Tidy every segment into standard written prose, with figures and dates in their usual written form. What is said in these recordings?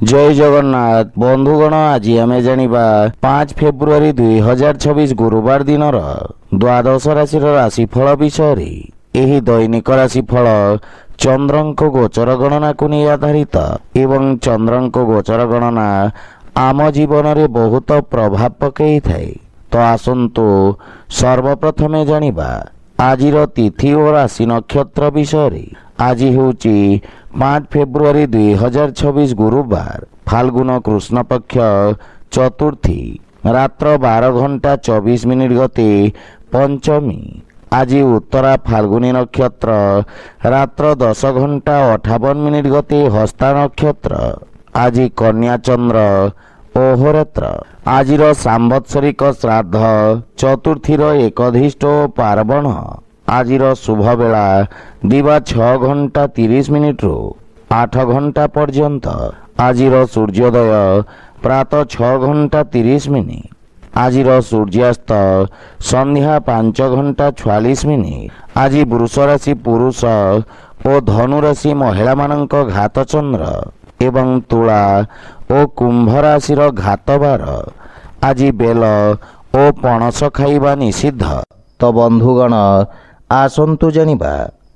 जय जगन्नाथ बंधुगण आज आम जानिबा 5 फेब्रुआरी 2026 गुरुवार दिन द्वादश राशि राशिफल विषय रे। एही दैनिक राशिफल चंद्रंक गोचर गणना को नहीं आधारित एवं चंद्रंक गोचर गणना आम जीवन रे बहुत प्रभाव पकई थाए। तो आसंतु सर्वप्रथमे जानिबा आजिर तिथि और राशि नक्षत्र विषय रे। आज होची 5 फेब्रुआरी 2026 गुरुवार फाल्गुन कृष्ण पक्ष चतुर्थी रात्र 12 घंटा 24 मिनिट गते पंचमी। आज उत्तरा फाल्गुनी नक्षत्र रात्र 10 घंटा 58 मिनिट गते हस्ता नक्षत्र। आज कन्या चंद्र अहोरात्र। आजिर सांवत्सरिक श्राद्ध चतुर्थीर एकधिष्ट पार्वण। आजिर शुभ बेला दिवा 6 घंटा 30 मिनिट रु 8 घंटा पर्यंत। आजिर सूर्योदय प्रातः 6 घंटा 30 मिनिट। आजिर सूर्यास्त संध्या 5 घंटा 44 मिनिट। आज वृष राशि पुरुष और धनु राशि महिला मानक घात चंद्र एवं तुला और कुंभ राशि घात बार। आज बेल और पणस खाइबा निषिद्ध। तो बंधुगण आसंतु जानिबा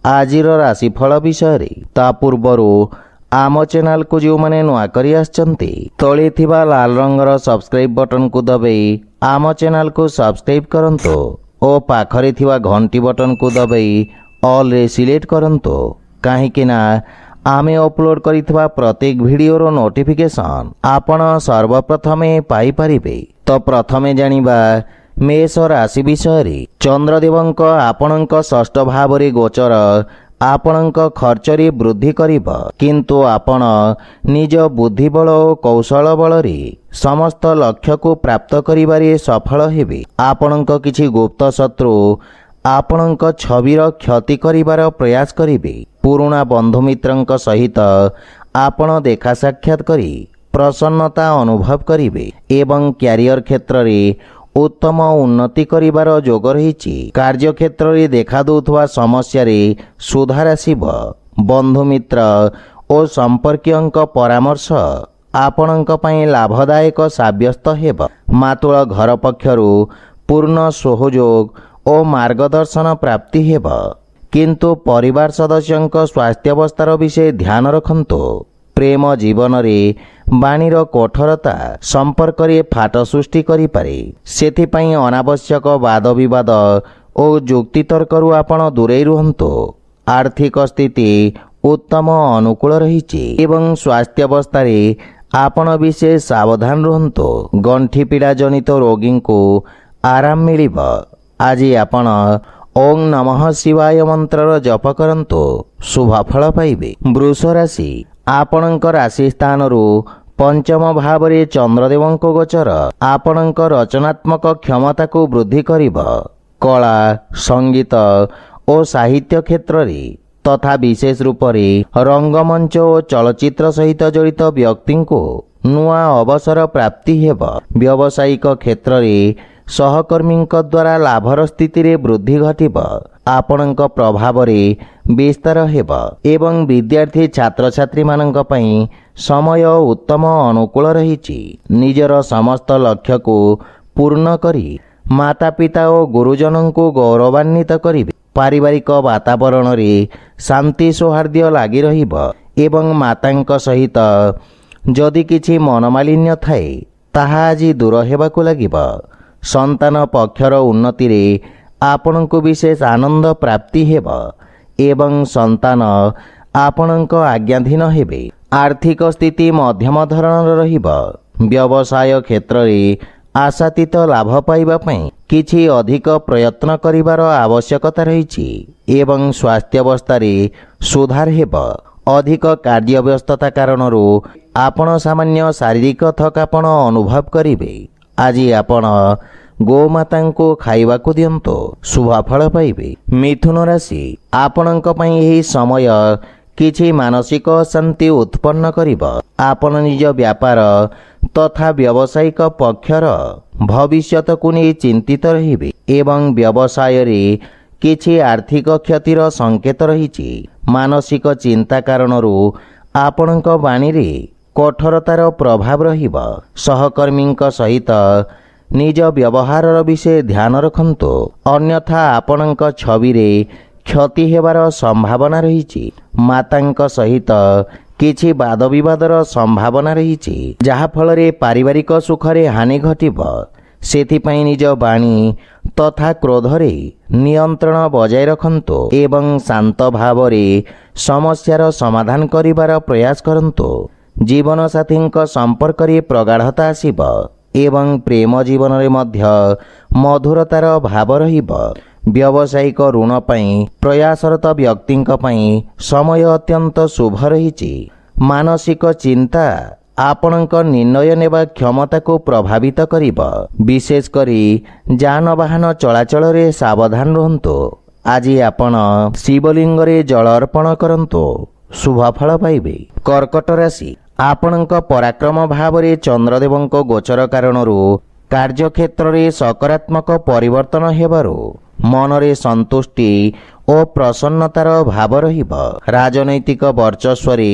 आजिर राशिफल विषय रे। ता पूर्वरु आम चैनल को जो माने नुआ करी आछंती तळे थिबा लाल रंगर सब्सक्राइब बटन को दबाई आम चैनल को सब्सक्राइब करंतो और पाखरे थिबा घंटी बटन को दबाई ऑल रे सिलेक्ट करंतो। काहेकि ना आमे अपलोड करिथबा प्रत्येक वीडियोर नोटिफिकेशन आपण सर्वप्रथमे पाई परिबे। तो प्रथमे जानिबा मेष राशि विषय रे। चंद्रदेवंक आपणंक षष्ठ भाव रे गोचर आपणंक खर्च रे वृद्धि करिब, किंतु आपण निज बुद्धि बल और कौशल बल रे समस्त लक्ष्य को प्राप्त करिबारे सफल हेबे। आपणंक किछि गुप्त शत्रु आपणंक छविर क्षति करिबार प्रयास करिबे। पुराणा बंधु मित्रंक सहित आपण देखा साक्षात करी प्रसन्नता अनुभव करिबे एवं क्यारियर क्षेत्र रे उत्तम उन्नति करिबार जोग रहिछि। कार्य क्षेत्र रे देखा दउथवा समस्या रे सुधार आसिब। बंधु मित्र और संपर्कीयंक परामर्श आपणंक पई लाभदायक साब्यस्त हेब। मातुल घर पक्षरु पूर्ण सहयोग और मार्गदर्शन प्राप्ति हेब, किंतु परिवार सदस्यंक स्वास्थ्यावस्थार विषय ध्यान रखंतु। प्रेम जीवन रे बाणीर कठोरता संपर्क रे फाट सृष्टि करि पारे। सेथिपई अनावश्यक वाद विवाद और जुक्ति तर्करु आपण दूरे रुहंतु। आर्थिक स्थिति उत्तम अनुकूल रहिछि एवं स्वास्थ्यावस्था रे आपण विशेष सावधान रुहंतु। गंठी पीड़ा जनित रोगी को आराम मिलिब। आज आपण ओं नमः शिवाय मंत्र जप करंतु, शुभ फल पाइबे। वृष राशि आपणंक राशि स्थान रु पंचम भाव रे चंद्रदेवंक गोचर आपणंक रचनात्मक क्षमता को वृद्धि करिब। कला संगीत और साहित्य क्षेत्र रे तथा विशेष रूप रे रंगमंच और चलचित्र सहित जड़ित व्यक्ति को नुआ अवसर प्राप्ति हेब। व्यावसायिक क्षेत्र रे सहकर्मी द्वारा लाभर स्थिति रे वृद्धि घटिब। आपणंक प्रभाव रे विस्तार हेब एवं विद्यार्थी छात्र छात्री मानक पई समय उत्तम अनुकूल रहिछि। निजर समस्त लक्ष्य को पूर्ण करी माता पिता और गुरुजन को गौरवान्वित करिबे। पारिवारिक वातावरण रे शांति सौहार्द्य लागि रहिब एवं मातांक सहित जदि किछि मनमालिन्य थाए ताहा आज दूर हेबाकु लागिब। संतान पक्षर उन्नति रे आपणको विशेष आनंद प्राप्ति हेब एवं संतान आपणक आज्ञाधीन हेबे। आर्थिक स्थिति मध्यम धरणर रहिब। व्यवसाय क्षेत्र रे आशातीत लाभ पाइबा पई किछि अधिक प्रयत्न करिवार आवश्यकता रहिछि एवं स्वास्थ्यावस्था रे सुधार हेब। अधिक कार्य व्यस्तता कारणरू आपण सामान्य शारीरिक थकापन अनुभव करिवे। आज आपण गोमाता को खाइबा को दियंतो, शुभ फल पाइबे। मिथुन राशि आपणक पई एही समय किछि मानसिक शांति उत्पन्न करिब। आपण निज व्यापार तथा व्यावसायिक पक्षर भविष्यत को नहीं चिंतित रहिबे एवं व्यवसाय रे किछि आर्थिक क्षतिर संकेत रहिछि। मानसिक चिंता कारणरू आपणक बाणी रे କଠୋରତାର ପ୍ରଭାବ ରହିବ। ସହକର୍ମୀଙ୍କ ସହିତ ନିଜ ବ୍ୟବହାରର ବିଷୟ ଧ୍ୟାନ ରଖନ୍ତୁ, ଅନ୍ୟଥା ଆପଣଙ୍କ ଛବିରେ କ୍ଷତି ହେବାର ସମ୍ଭାବନା ରହିଛି। ମାତାଙ୍କ ସହିତ କିଛି ବାଦବିବାଦର ସମ୍ଭାବନା ରହିଛି, ଯାହାଫଳରେ ପାରିବାରିକ ସୁଖରେ ହାନି ଘଟିବ। ସେଥିପାଇଁ ନିଜ ବାଣୀ ତଥା କ୍ରୋଧରେ ନିୟନ୍ତ୍ରଣ ବଜାୟ ରଖନ୍ତୁ ଏବଂ ଶାନ୍ତ ଭାବରେ ସମସ୍ୟାର ସମାଧାନ କରିବାର ପ୍ରୟାସ କରନ୍ତୁ। ଜୀବନସାଥୀଙ୍କ ସମ୍ପର୍କରେ ପ୍ରଗାଢ଼ତା ଆସିବ ଏବଂ ପ୍ରେମ ଜୀବନରେ ମଧ୍ୟ ମଧୁରତାର ଭାବ ରହିବ। ବ୍ୟବସାୟିକ ଋଣ ପାଇଁ ପ୍ରୟାସରତ ବ୍ୟକ୍ତିଙ୍କ ପାଇଁ ସମୟ ଅତ୍ୟନ୍ତ ଶୁଭ ରହିଛି। ମାନସିକ ଚିନ୍ତା ଆପଣଙ୍କ ନିର୍ଣ୍ଣୟ ନେବା କ୍ଷମତାକୁ ପ୍ରଭାବିତ କରିବ। ବିଶେଷ କରି ଯାନବାହନ ଚଳାଚଳରେ ସାବଧାନ ରୁହନ୍ତୁ। ଆଜି ଆପଣ ଶିବଲିଙ୍ଗରେ ଜଳ ଅର୍ପଣ କରନ୍ତୁ, ଶୁଭ ଫଳ ପାଇବେ। କର୍କଟ ରାଶି, ଆପଣଙ୍କ ପରାକ୍ରମ ଭାବରେ ଚନ୍ଦ୍ରଦେବଙ୍କ ଗୋଚର କାରଣରୁ କାର୍ଯ୍ୟକ୍ଷେତ୍ରରେ ସକାରାତ୍ମକ ପରିବର୍ତ୍ତନ ହେବାରୁ ମନରେ ସନ୍ତୁଷ୍ଟି ଓ ପ୍ରସନ୍ନତାର ଭାବ ରହିବ। ରାଜନୈତିକ ବର୍ଚସ୍ୱରେ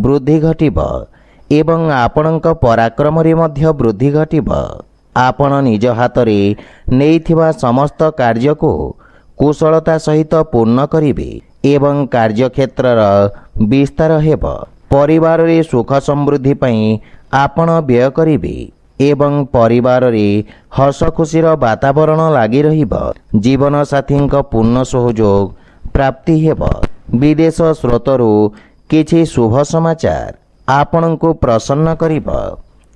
ବୃଦ୍ଧି ଘଟିବ ଏବଂ ଆପଣଙ୍କ ପରାକ୍ରମରେ ମଧ୍ୟ ବୃଦ୍ଧି ଘଟିବ। ଆପଣ ନିଜ ହାତରେ ନେଇଥିବା ସମସ୍ତ କାର୍ଯ୍ୟକୁ କୁଶଳତା ସହିତ ପୂର୍ଣ୍ଣ କରିବେ ଏବଂ କାର୍ଯ୍ୟକ୍ଷେତ୍ରର ବିସ୍ତାର ହେବ। ପରିବାରରେ ସୁଖ ସମୃଦ୍ଧି ପାଇଁ ଆପଣ ବ୍ୟୟ କରିବେ ଏବଂ ପରିବାରରେ ହସ ଖୁସିର ବାତାବରଣ ଲାଗି ରହିବ। ଜୀବନସାଥୀଙ୍କ ପୂର୍ଣ୍ଣ ସହଯୋଗ ପ୍ରାପ୍ତି ହେବ। ବିଦେଶ ସ୍ରୋତରୁ କିଛି ଶୁଭ ସମାଚାର ଆପଣଙ୍କୁ ପ୍ରସନ୍ନ କରିବ।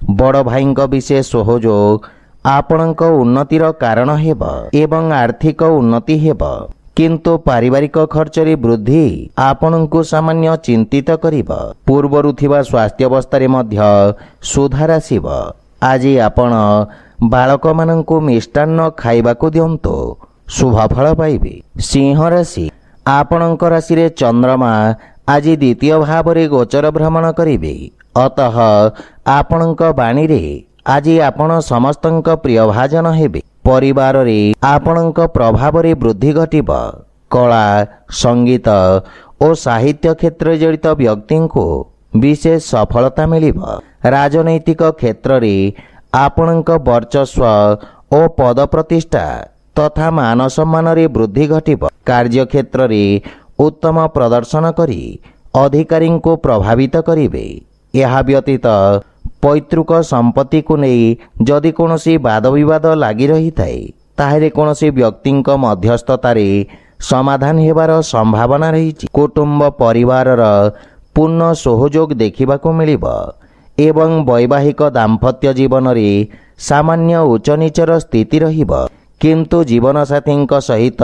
ବଡ଼ ଭାଇଙ୍କ ବିଶେଷ ସହଯୋଗ ଆପଣଙ୍କ ଉନ୍ନତିର କାରଣ ହେବ ଏବଂ ଆର୍ଥିକ ଉନ୍ନତି ହେବ। କିନ୍ତୁ ପାରିବାରିକ ଖର୍ଚ୍ଚରେ ବୃଦ୍ଧି ଆପଣଙ୍କୁ ସାମାନ୍ୟ ଚିନ୍ତିତ କରିବ। ପୂର୍ବରୁ ଥିବା ସ୍ୱାସ୍ଥ୍ୟାବସ୍ଥାରେ ମଧ୍ୟ ସୁଧାର ଆସିବ। ଆଜି ଆପଣ ବାଳକମାନଙ୍କୁ ମିଷ୍ଟାନ୍ନ ଖାଇବାକୁ ଦିଅନ୍ତୁ, ଶୁଭ ଫଳ ପାଇବେ। ସିଂହ ରାଶି, ଆପଣଙ୍କ ରାଶିରେ ଚନ୍ଦ୍ରମା ଆଜି ଦ୍ୱିତୀୟ ଭାବରେ ଗୋଚର ଭ୍ରମଣ କରିବେ। ଅତଃ ଆପଣଙ୍କ ବାଣୀରେ ଆଜି ଆପଣ ସମସ୍ତଙ୍କ ପ୍ରିୟଭାଜନ ହେବେ। ପରିବାରରେ ଆପଣଙ୍କ ପ୍ରଭାବରେ ବୃଦ୍ଧି ଘଟିବ। କଳା, ସଙ୍ଗୀତ ଓ ସାହିତ୍ୟ କ୍ଷେତ୍ରରେ ଜଡ଼ିତ ବ୍ୟକ୍ତିଙ୍କୁ ବିଶେଷ ସଫଳତା ମିଳିବ। ରାଜନୈତିକ କ୍ଷେତ୍ରରେ ଆପଣଙ୍କ ବର୍ଚସ୍ୱ ଓ ପଦ ପ୍ରତିଷ୍ଠା ତଥା ମାନ ସମ୍ମାନରେ ବୃଦ୍ଧି ଘଟିବ। କାର୍ଯ୍ୟକ୍ଷେତ୍ରରେ ଉତ୍ତମ ପ୍ରଦର୍ଶନ କରି ଅଧିକାରୀଙ୍କୁ ପ୍ରଭାବିତ କରିବେ। ଏହା ବ୍ୟତୀତ ପୈତୃକ ସମ୍ପତ୍ତିକୁ ନେଇ ଯଦି କୌଣସି ବାଦବିବାଦ ଲାଗି ରହିଥାଏ, ତାହେଲେ କୌଣସି ବ୍ୟକ୍ତିଙ୍କ ମଧ୍ୟସ୍ଥତାରେ ସମାଧାନ ହେବାର ସମ୍ଭାବନା ରହିଛି। କୁଟୁମ୍ବ ପରିବାରର ପୂର୍ଣ୍ଣ ସହଯୋଗ ଦେଖିବାକୁ ମିଳିବ ଏବଂ ବୈବାହିକ ଦାମ୍ପତ୍ୟ ଜୀବନରେ ସାମାନ୍ୟ ଉଚ୍ଚନୀଚର ସ୍ଥିତି ରହିବ। କିନ୍ତୁ ଜୀବନସାଥୀଙ୍କ ସହିତ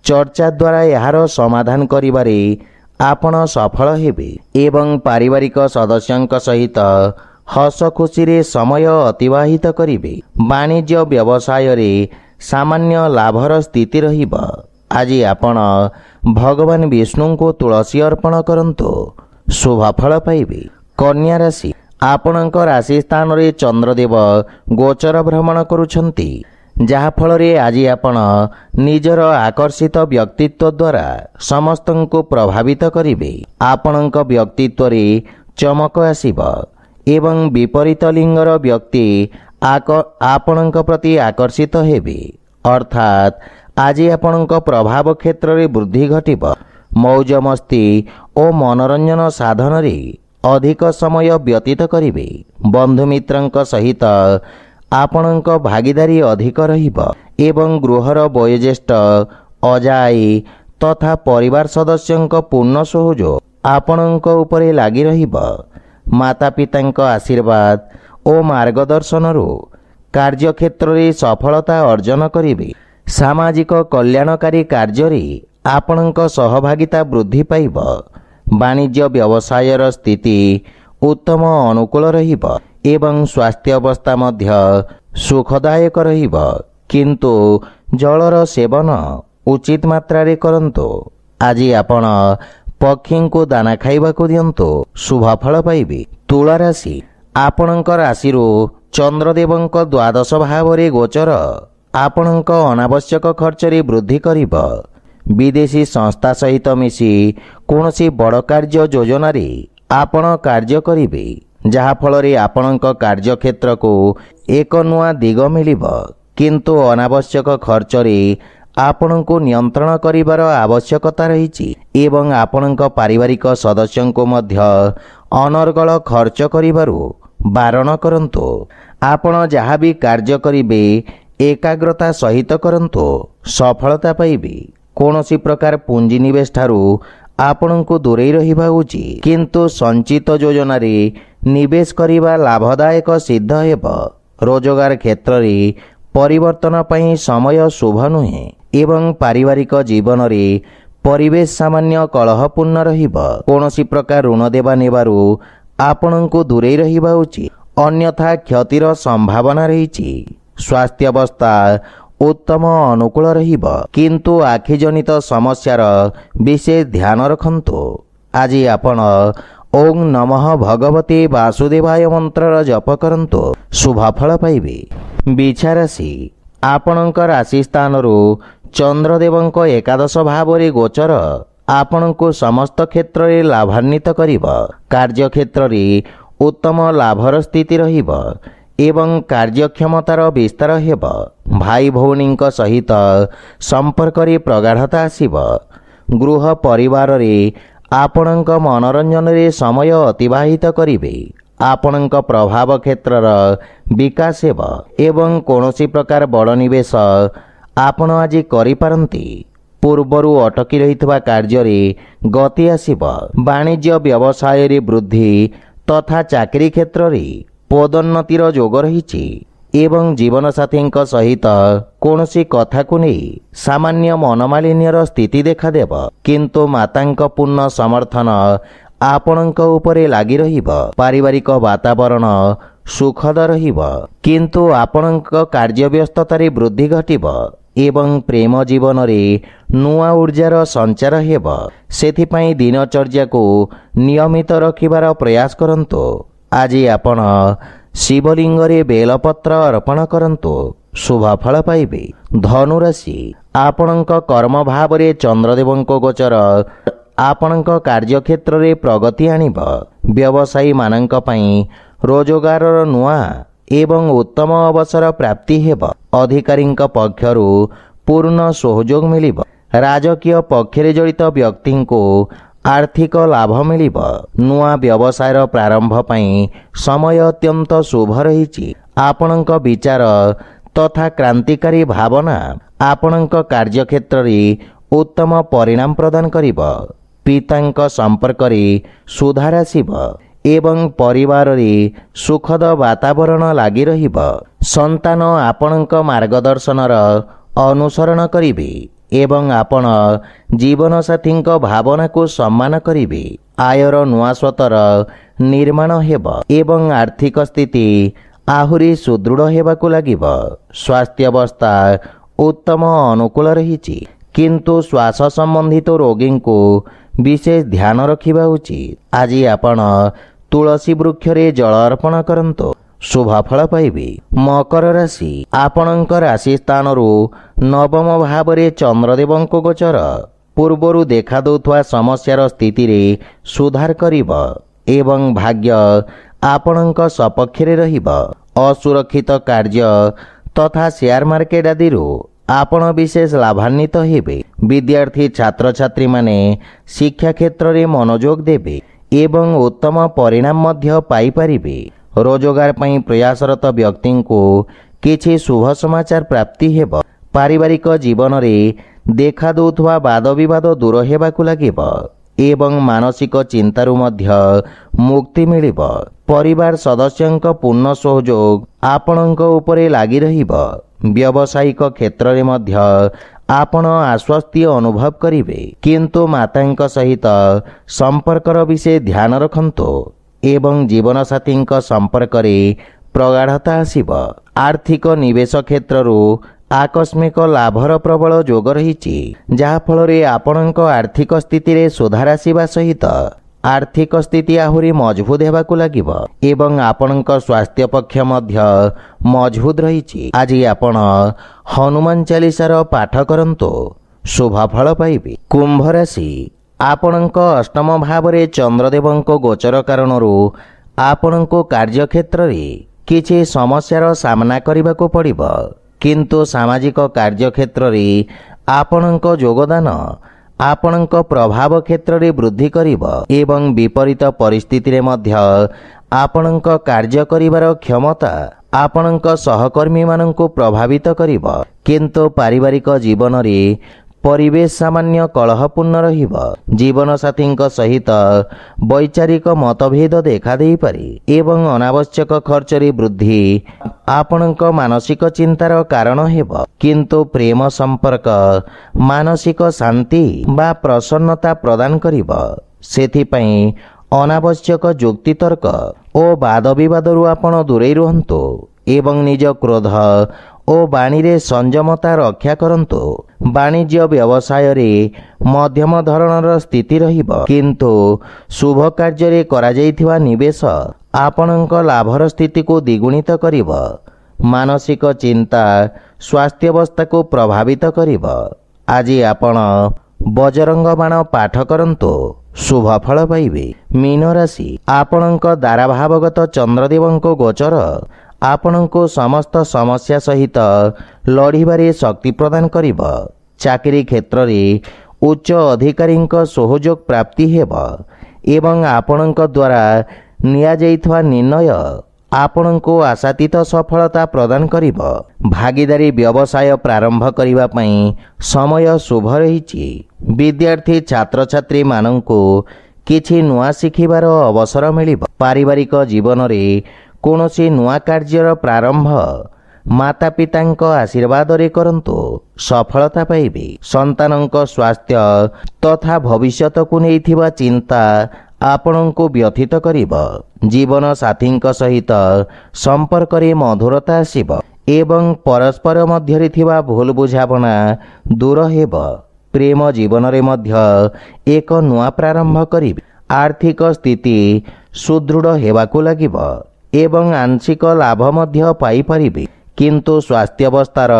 ଚର୍ଚ୍ଚା ଦ୍ୱାରା ଏହାର ସମାଧାନ କରିବାରେ ଆପଣ ସଫଳ ହେବେ ଏବଂ ପାରିବାରିକ ସଦସ୍ୟଙ୍କ ସହିତ ହସ ଖୁସିରେ ସମୟ ଅତିବାହିତ କରିବେ। ବାଣିଜ୍ୟ ବ୍ୟବସାୟରେ ସାମାନ୍ୟ ଲାଭର ସ୍ଥିତି ରହିବ। ଆଜି ଆପଣ ଭଗବାନ ବିଷ୍ଣୁଙ୍କୁ ତୁଳସୀ ଅର୍ପଣ କରନ୍ତୁ, ଶୁଭ ଫଳ ପାଇବେ। କନ୍ୟା ରାଶି, ଆପଣଙ୍କ ରାଶି ସ୍ଥାନରେ ଚନ୍ଦ୍ରଦେବ ଗୋଚର ଭ୍ରମଣ କରୁଛନ୍ତି, ଯାହାଫଳରେ ଆଜି ଆପଣ ନିଜର ଆକର୍ଷିତ ବ୍ୟକ୍ତିତ୍ୱ ଦ୍ୱାରା ସମସ୍ତଙ୍କୁ ପ୍ରଭାବିତ କରିବେ। ଆପଣଙ୍କ ବ୍ୟକ୍ତିତ୍ୱରେ ଚମକ ଆସିବ ଏବଂ ବିପରୀତ ଲିଙ୍ଗର ବ୍ୟକ୍ତି ଆପଣଙ୍କ ପ୍ରତି ଆକର୍ଷିତ ହେବେ। ଅର୍ଥାତ୍ ଆଜି ଆପଣଙ୍କ ପ୍ରଭାବ କ୍ଷେତ୍ରରେ ବୃଦ୍ଧି ଘଟିବ। ମୌଜ ମସ୍ତି ଓ ମନୋରଞ୍ଜନ ସାଧନରେ ଅଧିକ ସମୟ ବ୍ୟତୀତ କରିବେ। ବନ୍ଧୁମିତ୍ରଙ୍କ ସହିତ ଆପଣଙ୍କ ଭାଗିଦାରୀ ଅଧିକ ରହିବ ଏବଂ ଗୃହର ବୟୋଜ୍ୟେଷ୍ଠ ଅଜାଆଈ ତଥା ପରିବାର ସଦସ୍ୟଙ୍କ ପୂର୍ଣ୍ଣ ସହଯୋଗ ଆପଣଙ୍କ ଉପରେ ଲାଗି ରହିବ। ମାତା ପିତାଙ୍କ ଆଶୀର୍ବାଦ ଓ ମାର୍ଗଦର୍ଶନରୁ କାର୍ଯ୍ୟକ୍ଷେତ୍ରରେ ସଫଳତା ଅର୍ଜନ କରିବେ। ସାମାଜିକ କଲ୍ୟାଣକାରୀ କାର୍ଯ୍ୟରେ ଆପଣଙ୍କ ସହଭାଗିତା ବୃଦ୍ଧି ପାଇବ। ବାଣିଜ୍ୟ ବ୍ୟବସାୟର ସ୍ଥିତି ଉତ୍ତମ ଅନୁକୂଳ ରହିବ ଏବଂ ସ୍ୱାସ୍ଥ୍ୟ ଅବସ୍ଥା ମଧ୍ୟ ସୁଖଦାୟକ ରହିବ। କିନ୍ତୁ ଜଳର ସେବନ ଉଚିତ ମାତ୍ରାରେ କରନ୍ତୁ। ଆଜି ଆପଣ ପକ୍ଷୀଙ୍କୁ ଦାନା ଖାଇବାକୁ ଦିଅନ୍ତୁ, ଶୁଭ ଫଳ ପାଇବେ। ତୁଳା ରାଶି, ଆପଣଙ୍କ ରାଶିରୁ ଚନ୍ଦ୍ରଦେବଙ୍କ ଦ୍ୱାଦଶ ଭାବରେ ଗୋଚର ଆପଣଙ୍କ ଅନାବଶ୍ୟକ ଖର୍ଚ୍ଚରେ ବୃଦ୍ଧି କରିବ। ବିଦେଶୀ ସଂସ୍ଥା ସହିତ ମିଶି କୌଣସି ବଡ଼ କାର୍ଯ୍ୟ ଯୋଜନାରେ ଆପଣ କାର୍ଯ୍ୟ କରିବେ। ଯାହାଫଳରେ ଆପଣଙ୍କ କାର୍ଯ୍ୟକ୍ଷେତ୍ରକୁ ଏକ ନୂଆ ଦିଗ ମିଳିବ। କିନ୍ତୁ ଅନାବଶ୍ୟକ ଖର୍ଚ୍ଚରେ ଆପଣଙ୍କୁ ନିୟନ୍ତ୍ରଣ କରିବାର ଆବଶ୍ୟକତା ରହିଛି ଏବଂ ଆପଣଙ୍କ ପାରିବାରିକ ସଦସ୍ୟଙ୍କୁ ମଧ୍ୟ ଅନର୍ଗଳ ଖର୍ଚ୍ଚ କରିବାରୁ ବାରଣ କରନ୍ତୁ। ଆପଣ ଯାହା ବି କାର୍ଯ୍ୟ କରିବେ ଏକାଗ୍ରତା ସହିତ କରନ୍ତୁ, ସଫଳତା ପାଇବେ। କୌଣସି ପ୍ରକାର ପୁଞ୍ଜିନିବେଶ ଠାରୁ ଆପଣଙ୍କୁ ଦୂରେଇ ରହିବା ଉଚିତ, କିନ୍ତୁ ସଞ୍ଚିତ ଯୋଜନାରେ ନିବେଶ କରିବା ଲାଭଦାୟକ ସିଦ୍ଧ ହେବ। ରୋଜଗାର କ୍ଷେତ୍ରରେ ପରିବର୍ତ୍ତନ ପାଇଁ ସମୟ ଶୁଭ ନୁହେଁ ଏବଂ ପାରିବାରିକ ଜୀବନରେ ପରିବେଶ ସାମାନ୍ୟ କଳହପୂର୍ଣ୍ଣ ରହିବ। କୌଣସି ପ୍ରକାର ଋଣ ଦେବା ନେବାରୁ ଆପଣଙ୍କୁ ଦୂରେଇ ରହିବା ଉଚିତ, ଅନ୍ୟଥା କ୍ଷତିର ସମ୍ଭାବନା ରହିଛି। ସ୍ୱାସ୍ଥ୍ୟାବସ୍ଥା ଉତ୍ତମ ଅନୁକୂଳ ରହିବ, କିନ୍ତୁ ଆଖିଜନିତ ସମସ୍ୟାର ବିଶେଷ ଧ୍ୟାନ ରଖନ୍ତୁ। ଆଜି ଆପଣ ଓಂ ନମଃ ଭଗବତେ ବାସୁଦେବାୟ ମନ୍ତ୍ରର ଜପ କରନ୍ତୁ, ଶୁଭଫଳ ପାଇବେ। ବିଛା ରାଶି, ଆପଣଙ୍କ ରାଶି ସ୍ଥାନରୁ ଚନ୍ଦ୍ରଦେବଙ୍କ ଏକାଦଶ ଭାବରେ ଗୋଚର ଆପଣଙ୍କୁ ସମସ୍ତ କ୍ଷେତ୍ରରେ ଲାଭାନ୍ୱିତ କରିବ। କାର୍ଯ୍ୟକ୍ଷେତ୍ରରେ ଉତ୍ତମ ଲାଭର ସ୍ଥିତି ରହିବ ଏବଂ କାର୍ଯ୍ୟକ୍ଷମତାର ବିସ୍ତାର ହେବ। ଭାଇ ଭଉଣୀଙ୍କ ସହିତ ସମ୍ପର୍କରେ ପ୍ରଗାଢ଼ତା ଆସିବ। ଗୃହ ପରିବାରରେ ଆପଣଙ୍କ ମନୋରଞ୍ଜନରେ ସମୟ ଅତିବାହିତ କରିବେ। ଆପଣଙ୍କ ପ୍ରଭାବ କ୍ଷେତ୍ରର ବିକାଶ ହେବ ଏବଂ କୌଣସି ପ୍ରକାର ବଡ଼ ନିବେଶ ଆପଣ ଆଜି କରିପାରନ୍ତି। ପୂର୍ବରୁ ଅଟକି ରହିଥିବା କାର୍ଯ୍ୟରେ ଗତି ଆସିବ। ବାଣିଜ୍ୟ ବ୍ୟବସାୟରେ ବୃଦ୍ଧି ତଥା ଚାକିରି କ୍ଷେତ୍ରରେ ପଦୋନ୍ନତିର ଯୋଗ ରହିଛି ଏବଂ ଜୀବନସାଥୀଙ୍କ ସହିତ କୌଣସି କଥାକୁ ନେଇ ସାମାନ୍ୟ ମନମାଳିନ୍ୟର ସ୍ଥିତି ଦେଖାଦେବ, କିନ୍ତୁ ମାତାଙ୍କ ପୂର୍ଣ୍ଣ ସମର୍ଥନ ଆପଣଙ୍କ ଉପରେ ଲାଗି ରହିବ। ପାରିବାରିକ ବାତାବରଣ ସୁଖଦ ରହିବ, କିନ୍ତୁ ଆପଣଙ୍କ କାର୍ଯ୍ୟବ୍ୟସ୍ତତାରେ ବୃଦ୍ଧି ଘଟିବ ଏବଂ ପ୍ରେମ ଜୀବନରେ ନୂଆ ଉର୍ଜାର ସଞ୍ଚାର ହେବ। ସେଥିପାଇଁ ଦିନଚର୍ଯ୍ୟାକୁ ନିୟମିତ ରଖିବାର ପ୍ରୟାସ କରନ୍ତୁ। ଆଜି ଆପଣ ଶିବଲିଙ୍ଗରେ ବେଲପତ୍ର ଅର୍ପଣ କରନ୍ତୁ, ଶୁଭଫଳ ପାଇବେ। ଧନୁରାଶି, ଆପଣଙ୍କ କର୍ମ ଭାବରେ ଚନ୍ଦ୍ରଦେବଙ୍କ ଗୋଚର ଆପଣଙ୍କ କାର୍ଯ୍ୟକ୍ଷେତ୍ରରେ ପ୍ରଗତି ଆଣିବ। ବ୍ୟବସାୟୀମାନଙ୍କ ପାଇଁ ରୋଜଗାରର ନୂଆ ଏବଂ ଉତ୍ତମ ଅବସର ପ୍ରାପ୍ତି ହେବ। ଅଧିକାରୀଙ୍କ ପକ୍ଷରୁ ପୂର୍ଣ୍ଣ ସହଯୋଗ ମିଳିବ। ରାଜକୀୟ ପକ୍ଷରେ ଜଡ଼ିତ ବ୍ୟକ୍ତିଙ୍କୁ ଆର୍ଥିକ ଲାଭ ମିଳିବ। ନୂଆ ବ୍ୟବସାୟର ପ୍ରାରମ୍ଭ ପାଇଁ ସମୟ ଅତ୍ୟନ୍ତ ଶୁଭ ରହିଛି। ଆପଣଙ୍କ ବିଚାର ତଥା କ୍ରାନ୍ତିକାରୀ ଭାବନା ଆପଣଙ୍କ କାର୍ଯ୍ୟକ୍ଷେତ୍ରରେ ଉତ୍ତମ ପରିଣାମ ପ୍ରଦାନ କରିବ। ପିତାଙ୍କ ସମ୍ପର୍କରେ ସୁଧାର ଆସିବ ଏବଂ ପରିବାରରେ ସୁଖଦ ବାତାବରଣ ଲାଗି ରହିବ। ସନ୍ତାନ ଆପଣଙ୍କ ମାର୍ଗଦର୍ଶନର ଅନୁସରଣ କରିବେ ଏବଂ ଆପଣ ଜୀବନସାଥୀଙ୍କ ଭାବନାକୁ ସମ୍ମାନ କରିବେ। ଆୟର ନୂଆ ସ୍ରୋତର ନିର୍ମାଣ ହେବ ଏବଂ ଆର୍ଥିକ ସ୍ଥିତି ଆହୁରି ସୁଦୃଢ଼ ହେବାକୁ ଲାଗିବ। ସ୍ୱାସ୍ଥ୍ୟାବସ୍ଥା ଉତ୍ତମ ଅନୁକୂଳ ରହିଛି, କିନ୍ତୁ ଶ୍ୱାସ ସମ୍ବନ୍ଧିତ ରୋଗୀଙ୍କୁ ବିଶେଷ ଧ୍ୟାନ ରଖିବା ଉଚିତ। ଆଜି ଆପଣ ତୁଳସୀ ବୃକ୍ଷରେ ଜଳ ଅର୍ପଣ କରନ୍ତୁ, ଶୁଭଫଳ ପାଇବେ। ମକର ରାଶି, ଆପଣଙ୍କ ରାଶି ସ୍ଥାନରୁ ନବମ ଭାବରେ ଚନ୍ଦ୍ରଦେବଙ୍କ ଗୋଚର ପୂର୍ବରୁ ଦେଖାଦେଉଥିବା ସମସ୍ୟାର ସ୍ଥିତିରେ ସୁଧାର କରିବ ଏବଂ ଭାଗ୍ୟ ଆପଣଙ୍କ ସପକ୍ଷରେ ରହିବ। ଅସୁରକ୍ଷିତ କାର୍ଯ୍ୟ ତଥା ସେୟାର ମାର୍କେଟ ଆଦିରୁ ଆପଣ ବିଶେଷ ଲାଭାନ୍ୱିତ ହେବେ। ବିଦ୍ୟାର୍ଥୀ ଛାତ୍ରଛାତ୍ରୀମାନେ ଶିକ୍ଷା କ୍ଷେତ୍ରରେ ମନୋଯୋଗ ଦେବେ ଏବଂ ଉତ୍ତମ ପରିଣାମ ମଧ୍ୟ ପାଇପାରିବେ। ରୋଜଗାର ପାଇଁ ପ୍ରୟାସରତ ବ୍ୟକ୍ତିଙ୍କୁ କିଛି ଶୁଭ ସମାଚାର ପ୍ରାପ୍ତି ହେବ। ପାରିବାରିକ ଜୀବନରେ ଦେଖାଦେଉଥିବା ବାଦବିବାଦ ଦୂର ହେବାକୁ ଲାଗିବ ଏବଂ ମାନସିକ ଚିନ୍ତାରୁ ମଧ୍ୟ ମୁକ୍ତି ମିଳିବ। ପରିବାର ସଦସ୍ୟଙ୍କ ପୂର୍ଣ୍ଣ ସହଯୋଗ ଆପଣଙ୍କ ଉପରେ ଲାଗି ରହିବ। ବ୍ୟବସାୟିକ କ୍ଷେତ୍ରରେ ମଧ୍ୟ ଆପଣ ଆଶ୍ୱସ୍ତି ଅନୁଭବ କରିବେ, କିନ୍ତୁ ମାତାଙ୍କ ସହିତ ସମ୍ପର୍କର ବିଶେଷ ଧ୍ୟାନ ରଖନ୍ତୁ ଏବଂ ଜୀବନସାଥୀଙ୍କ ସମ୍ପର୍କରେ ପ୍ରଗାଢ଼ତା ଆସିବ। ଆର୍ଥିକ ନିବେଶ କ୍ଷେତ୍ରରୁ ଆକସ୍ମିକ ଲାଭର ପ୍ରବଳ ଯୋଗ ରହିଛି, ଯାହାଫଳରେ ଆପଣଙ୍କ ଆର୍ଥିକ ସ୍ଥିତିରେ ସୁଧାର ଆସିବା ସହିତ ଆର୍ଥିକ ସ୍ଥିତି ଆହୁରି ମଜବୁତ ହେବାକୁ ଲାଗିବ ଏବଂ ଆପଣଙ୍କ ସ୍ୱାସ୍ଥ୍ୟ ପକ୍ଷ ମଧ୍ୟ ମଜବୁତ ରହିଛି। ଆଜି ଆପଣ ହନୁମାନ ଚାଳିଶାର ପାଠ କରନ୍ତୁ, ଶୁଭଫଳ ପାଇବେ। କୁମ୍ଭ ରାଶି, ଆପଣଙ୍କ ଅଷ୍ଟମ ଭାବରେ ଚନ୍ଦ୍ରଦେବଙ୍କ ଗୋଚର କାରଣରୁ ଆପଣଙ୍କୁ କାର୍ଯ୍ୟକ୍ଷେତ୍ରରେ କିଛି ସମସ୍ୟାର ସାମ୍ନା କରିବାକୁ ପଡ଼ିବ, କିନ୍ତୁ ସାମାଜିକ କାର୍ଯ୍ୟକ୍ଷେତ୍ରରେ ଆପଣଙ୍କ ଯୋଗଦାନ ଆପଣଙ୍କ ପ୍ରଭାବ କ୍ଷେତ୍ରରେ ବୃଦ୍ଧି କରିବ ଏବଂ ବିପରୀତ ପରିସ୍ଥିତିରେ ମଧ୍ୟ ଆପଣଙ୍କ କାର୍ଯ୍ୟ କରିବାର କ୍ଷମତା ଆପଣଙ୍କ ସହକର୍ମୀମାନଙ୍କୁ ପ୍ରଭାବିତ କରିବ। କିନ୍ତୁ ପାରିବାରିକ ଜୀବନରେ ପରିବେଶ ସାମାନ୍ୟ କଳହପୂର୍ଣ୍ଣ ରହିବ। ଜୀବନସାଥୀଙ୍କ ସହିତ ବୈଚାରିକ ମତଭେଦ ଦେଖାଦେଇପାରେ ଏବଂ ଅନାବଶ୍ୟକ ଖର୍ଚ୍ଚରେ ବୃଦ୍ଧି ଆପଣଙ୍କ ମାନସିକ ଚିନ୍ତାର କାରଣ ହେବ। କିନ୍ତୁ ପ୍ରେମ ସମ୍ପର୍କ ମାନସିକ ଶାନ୍ତି ବା ପ୍ରସନ୍ନତା ପ୍ରଦାନ କରିବ। ସେଥିପାଇଁ ଅନାବଶ୍ୟକ ଯୁକ୍ତିତର୍କ ଓ ବାଦବିବାଦରୁ ଆପଣ ଦୂରେଇ ରୁହନ୍ତୁ ଏବଂ ନିଜ କ୍ରୋଧ ଓ ବାଣୀରେ ସଂଯମତା ରକ୍ଷା କରନ୍ତୁ। ବାଣିଜ୍ୟ ବ୍ୟବସାୟରେ ମଧ୍ୟମ ଧରଣର ସ୍ଥିତି ରହିବ, କିନ୍ତୁ ଶୁଭ କାର୍ଯ୍ୟରେ କରାଯାଇଥିବା ନିବେଶ ଆପଣଙ୍କ ଲାଭର ସ୍ଥିତିକୁ ଦ୍ୱିଗୁଣିତ କରିବ। ମାନସିକ ଚିନ୍ତା ସ୍ୱାସ୍ଥ୍ୟାବସ୍ଥାକୁ ପ୍ରଭାବିତ କରିବ। ଆଜି ଆପଣ ବଜରଙ୍ଗ ବାଣ ପାଠ କରନ୍ତୁ, ଶୁଭ ଫଳ ପାଇବେ। ମୀନ ରାଶି, ଆପଣଙ୍କ ଦ୍ୱାରାଭାବଗତ ଚନ୍ଦ୍ରଦେବଙ୍କ ଗୋଚର ଆପଣଙ୍କୁ ସମସ୍ତ ସମସ୍ୟା ସହିତ ଲଢ଼ିବାରେ ଶକ୍ତି ପ୍ରଦାନ କରିବ। ଚାକିରି କ୍ଷେତ୍ରରେ ଉଚ୍ଚ ଅଧିକାରୀଙ୍କ ସହଯୋଗ ପ୍ରାପ୍ତି ହେବ ଏବଂ ଆପଣଙ୍କ ଦ୍ୱାରା ନିଆଯାଇଥିବା ନିର୍ଣ୍ଣୟ ଆପଣଙ୍କୁ ଆଶାତୀତ ସଫଳତା ପ୍ରଦାନ କରିବ। ଭାଗିଦାରୀ ବ୍ୟବସାୟ ପ୍ରାରମ୍ଭ କରିବା ପାଇଁ ସମୟ ଶୁଭ ରହିଛି। ବିଦ୍ୟାର୍ଥୀ ଛାତ୍ରଛାତ୍ରୀମାନଙ୍କୁ କିଛି ନୂଆ ଶିଖିବାର ଅବସର ମିଳିବ। ପାରିବାରିକ ଜୀବନରେ କୌଣସି ନୂଆ କାର୍ଯ୍ୟର ପ୍ରାରମ୍ଭ ମାତାପିତାଙ୍କ ଆଶୀର୍ବାଦରେ କରନ୍ତୁ, ସଫଳତା ପାଇବେ। ସନ୍ତାନଙ୍କ ସ୍ୱାସ୍ଥ୍ୟ ତଥା ଭବିଷ୍ୟତକୁ ନେଇଥିବା ଚିନ୍ତା ଆପଣଙ୍କୁ ବ୍ୟଥିତ କରିବ। ଜୀବନ ସାଥୀଙ୍କ ସହିତ ସମ୍ପର୍କରେ ମଧୁରତା ଆସିବ ଏବଂ ପରସ୍ପର ମଧ୍ୟରେ ଥିବା ଭୁଲ ବୁଝାମଣା ଦୂର ହେବ। ପ୍ରେମ ଜୀବନରେ ମଧ୍ୟ ଏକ ନୂଆ ପ୍ରାରମ୍ଭ କରିବେ। ଆର୍ଥିକ ସ୍ଥିତି ସୁଦୃଢ଼ ହେବାକୁ ଲାଗିବ ଏବଂ ଆଂଶିକ ଲାଭ ମଧ୍ୟ ପାଇପାରିବେ। କିନ୍ତୁ ସ୍ୱାସ୍ଥ୍ୟାବସ୍ଥାର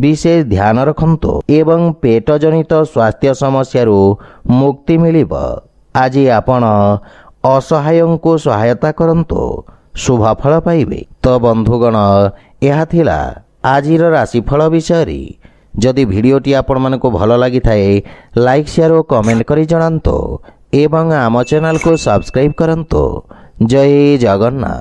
ବିଶେଷ ଧ୍ୟାନ ରଖନ୍ତୁ ଏବଂ ପେଟଜନିତ ସ୍ୱାସ୍ଥ୍ୟ ସମସ୍ୟାରୁ ମୁକ୍ତି ମିଳିବ। ଆଜି ଆପଣ ଅସହାୟଙ୍କୁ ସହାୟତା କରନ୍ତୁ, ଶୁଭ ଫଳ ପାଇବେ। ତ ବନ୍ଧୁଗଣ, ଏହା ଥିଲା ଆଜିର ରାଶିଫଳ ବିଷୟରେ। ଯଦି ଭିଡ଼ିଓଟି ଆପଣମାନଙ୍କୁ ଭଲ ଲାଗିଥାଏ, ଲାଇକ୍ ସେୟାର ଓ କମେଣ୍ଟ କରି ଜଣାନ୍ତୁ ଏବଂ ଆମ ଚ୍ୟାନେଲକୁ ସବସ୍କ୍ରାଇବ୍ କରନ୍ତୁ। ଜୟ ଜଗନ୍ନାଥ।